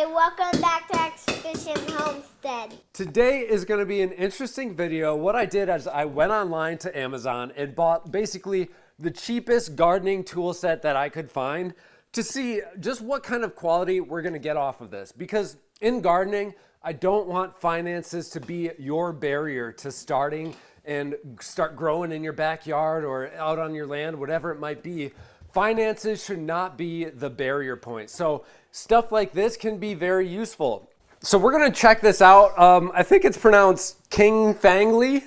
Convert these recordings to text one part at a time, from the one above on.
Hey, welcome back to Expedition Homestead. Today is going to be an interesting video. What I did is I went online to Amazon and bought basically the cheapest gardening tool set that I could find to see just what kind of quality we're going to get off of this. Because in gardening, I don't want finances to be your barrier to starting and start growing in your backyard or out on your land, whatever it might be. Finances should not be the barrier point. So stuff like this can be very useful. So we're gonna check this out. I think it's pronounced King Fangli.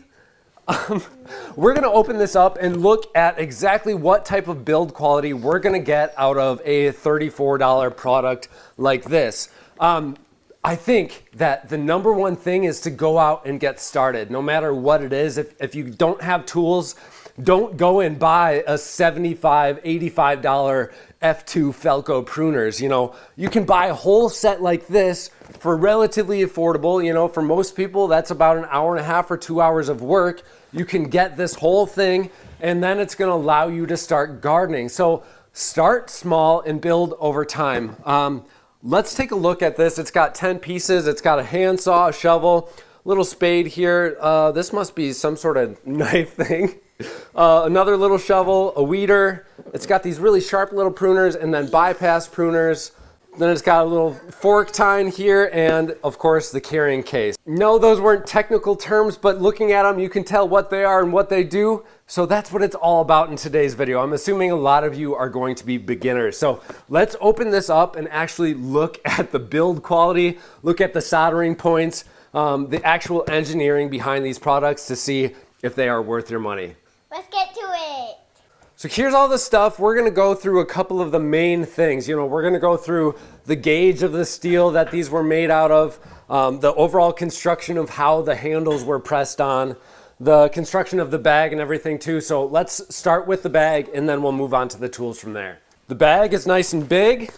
We're gonna open this up and look at exactly what type of build quality we're gonna get out of a $34 product like this. I think that the number one thing is to go out and get started, no matter what it is. If you don't have tools, don't go and buy a $75, $85 F2 Felco pruners. You know, you can buy a whole set like this for relatively affordable. You know, for most people, that's about an hour and a half or 2 hours of work. You can get this whole thing, and then it's gonna allow you to start gardening. So start small and build over time. Let's take a look at this. It's got 10 pieces. It's got a handsaw, a shovel, little spade here. This must be some sort of knife thing. Another little shovel, a weeder. It's got these really sharp little pruners and then bypass pruners. Then it's got a little fork tine here and of course the carrying case. No, those weren't technical terms, but looking at them, you can tell what they are and what they do. So that's what it's all about in today's video. I'm assuming a lot of you are going to be beginners. So let's open this up and actually look at the build quality, look at the soldering points, the actual engineering behind these products to see if they are worth your money. Let's get to it. So here's all the stuff. We're gonna go through a couple of the main things. You know, we're gonna go through the gauge of the steel that these were made out of, the overall construction of how the handles were pressed on, the construction of the bag and everything too. So let's start with the bag and then we'll move on to the tools from there. The bag is nice and big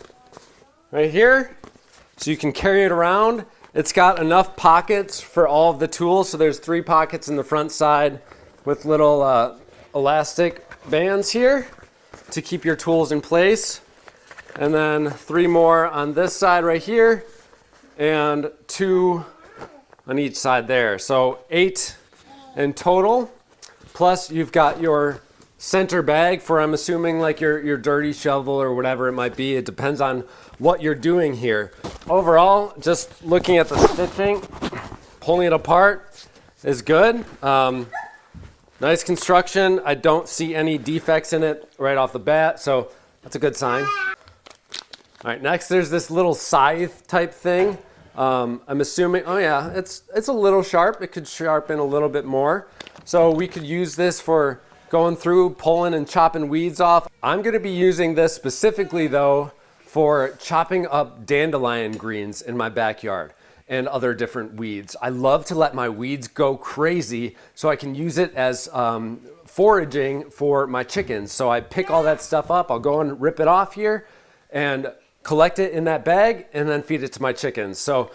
right here, so you can carry it around. It's got enough pockets for all of the tools. So there's 3 pockets in the front side with little elastic bands here to keep your tools in place. And then 3 more on this side right here and 2 on each side there. So 8 in total. Plus you've got your center bag for, I'm assuming, like your dirty shovel or whatever it might be. It depends on what you're doing here. Overall, just looking at the stitching, pulling it apart is good. Nice construction. I don't see any defects in it right off the bat, so that's a good sign. All right, next there's this little scythe type thing. I'm assuming, oh yeah, it's a little sharp. It could sharpen a little bit more. So we could use this for going through, pulling and chopping weeds off. I'm gonna be using this specifically though for chopping up dandelion greens in my backyard and other different weeds. I love to let my weeds go crazy so I can use it as foraging for my chickens. So I pick all that stuff up, I'll go and rip it off here and collect it in that bag and then feed it to my chickens. So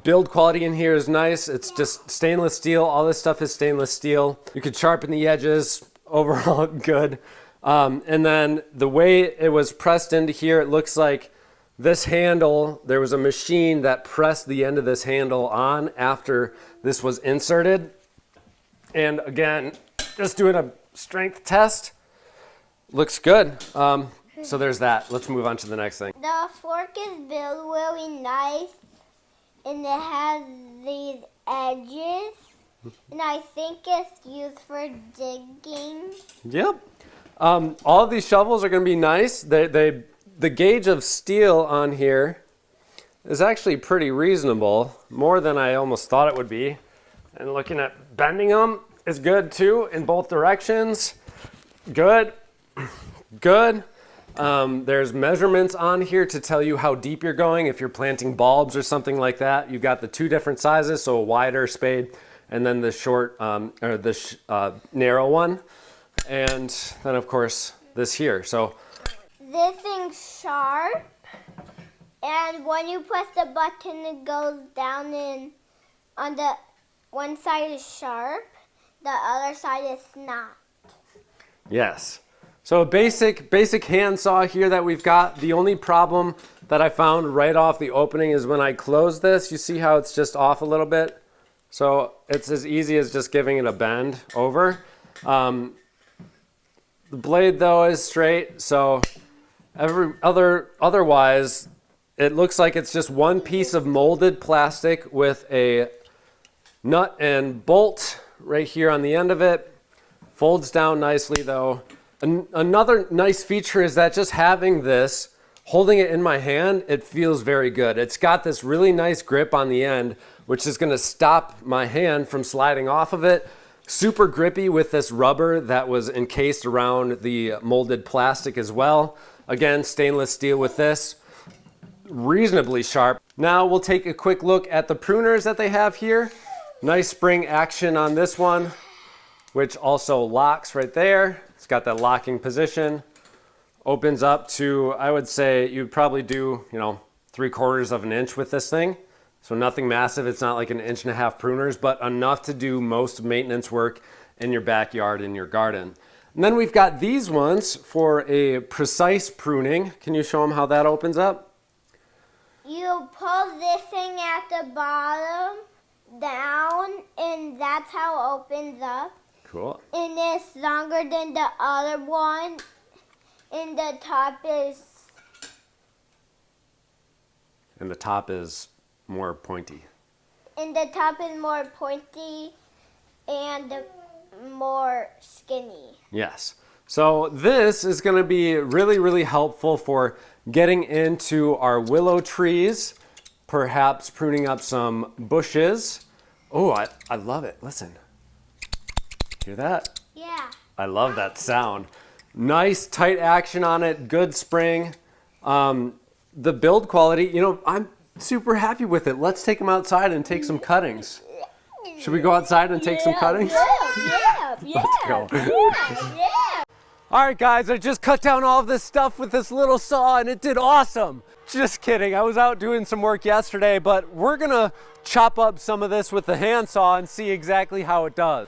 build quality in here is nice. It's just stainless steel. All this stuff is stainless steel. You can sharpen the edges, overall good. And then the way it was pressed into here, it looks like this handle, there was a machine that pressed the end of this handle on after this was inserted. And again, just doing a strength test, looks good. So there's that. Let's move on to the next thing. The fork is built really nice and it has these edges. And I think it's used for digging. Yep. All of these shovels are gonna be nice. The gauge of steel on here is actually pretty reasonable, more than I almost thought it would be. And looking at bending them is good too in both directions. Good, good. There's measurements on here to tell you how deep you're going. If you're planting bulbs or something like that, you've got the 2 different sizes, so a wider spade and then the short or the narrow one. And then of course this here. So this thing's sharp, and when you press the button, it goes down in on the one side is sharp, the other side is not. Yes. So a basic handsaw here that we've got. The only problem that I found right off the opening is when I close this, you see how it's just off a little bit? So it's as easy as just giving it a bend over. The blade though is straight, so otherwise it looks like it's just one piece of molded plastic with a nut and bolt right here on the end of it. Folds down nicely though. Another nice feature is that just having this, holding it in my hand, it feels very good. It's got this really nice grip on the end, which is going to stop my hand from sliding off of it. Super grippy with this rubber that was encased around the molded plastic as well. Again, stainless steel with this. Reasonably sharp. Now we'll take a quick look at the pruners that they have here. Nice spring action on this one, which also locks right there. It's got that locking position. Opens up to, I would say you'd probably do, 3/4 of an inch with this thing. So nothing massive. It's not like an 1.5 inch pruners, but enough to do most maintenance work in your backyard, in your garden. And then we've got these ones for a precise pruning. Can you show them how that opens up? You pull this thing at the bottom down, and that's how it opens up. Cool. And it's longer than the other one, and the top is more pointy. And the top is more pointy and more skinny. Yes. So this is going to be really, really helpful for getting into our willow trees, perhaps pruning up some bushes. Oh, I love it. Listen. Hear that? Yeah. I love that sound. Nice tight action on it, good spring. The build quality, I'm super happy with it. Let's take them outside and take some cuttings. Should we go outside and take some cuttings? Yeah. Let's go. Yeah. All right, guys, I just cut down all of this stuff with this little saw and it did awesome. Just kidding. I was out doing some work yesterday, but we're gonna chop up some of this with the handsaw and see exactly how it does.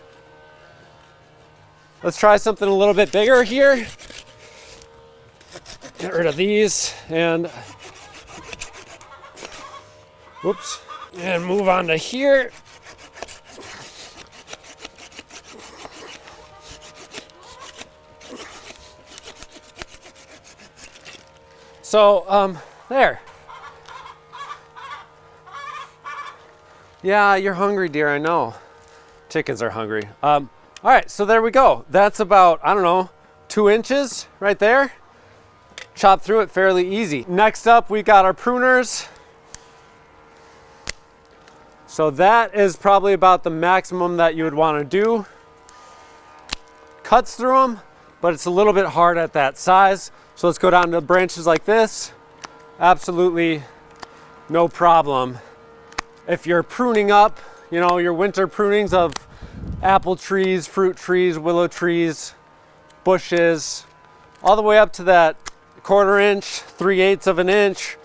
Let's try something a little bit bigger here. Get rid of these and whoops, and move on to here. So, there. Yeah, you're hungry, dear, I know. Chickens are hungry. All right, so there we go. That's about, 2 inches right there. Chop through it fairly easy. Next up, we got our pruners. So that is probably about the maximum that you would want to do. Cuts through them, but it's a little bit hard at that size. So let's go down to branches like this. Absolutely no problem. If you're pruning up, your winter prunings of apple trees, fruit trees, willow trees, bushes, all the way up to that 1/4 inch, 3/8 of an inch,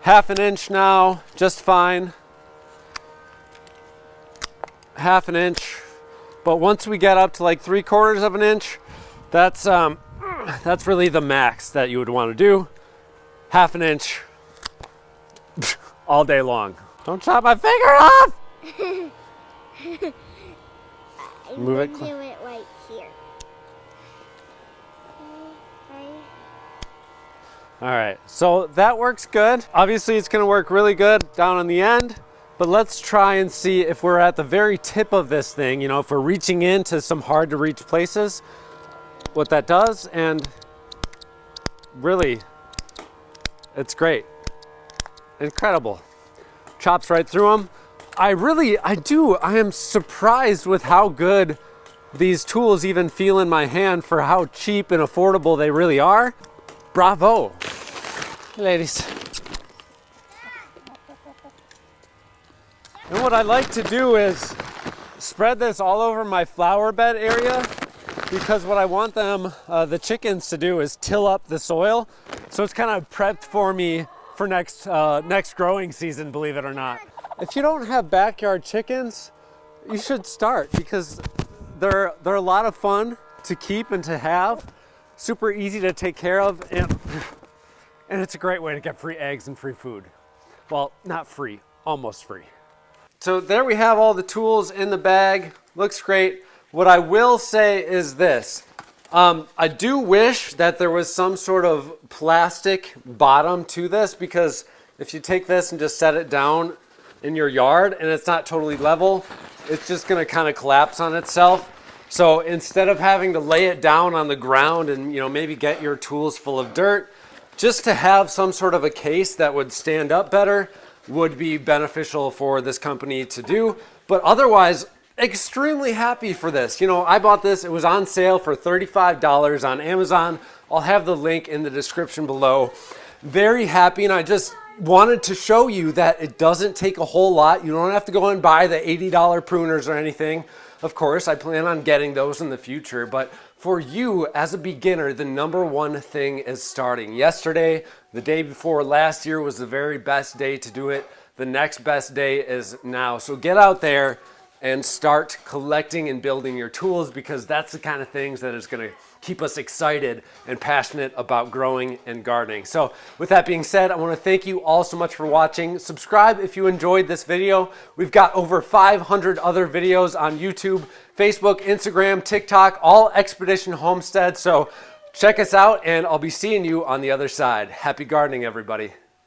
1/2 inch now, just fine. 1/2 inch. But once we get up to like 3/4 of an inch, that's really the max that you would want to do. 1/2 inch all day long. Don't chop my finger off! Move it. Do it right here. All right, so that works good. Obviously, it's going to work really good down on the end, but let's try and see if we're at the very tip of this thing, if we're reaching into some hard to reach places, what that does, and really, it's great. Incredible. Chops right through them. I am surprised with how good these tools even feel in my hand for how cheap and affordable they really are. Bravo, ladies. And what I like to do is spread this all over my flower bed area, because what I want the chickens to do is till up the soil. So it's kind of prepped for me for next growing season, believe it or not. If you don't have backyard chickens, you should start, because they're a lot of fun to keep and to have. Super easy to take care of, and And it's a great way to get free eggs and free food. Well, not free, almost free. So there we have all the tools in the bag. Looks great. What I will say is this. I do wish that there was some sort of plastic bottom to this, because if you take this and just set it down in your yard and it's not totally level, it's just going to kind of collapse on itself. So instead of having to lay it down on the ground and maybe get your tools full of dirt, just to have some sort of a case that would stand up better would be beneficial for this company to do. But otherwise, extremely happy for this. I bought this, it was on sale for $35 on Amazon. I'll have the link in the description below. Very happy, and I just wanted to show you that it doesn't take a whole lot. You don't have to go and buy the $80 pruners or anything. Of course, I plan on getting those in the future, but for you as a beginner, the number one thing is starting. Yesterday, the day before last year was the very best day to do it. The next best day is now. So get out there and start collecting and building your tools, because that's the kind of things that is going to keep us excited and passionate about growing and gardening. So with that being said, I want to thank you all so much for watching. Subscribe if you enjoyed this video. We've got over 500 other videos on YouTube, Facebook, Instagram, TikTok, all Expedition Homestead. So check us out, and I'll be seeing you on the other side. Happy gardening, everybody.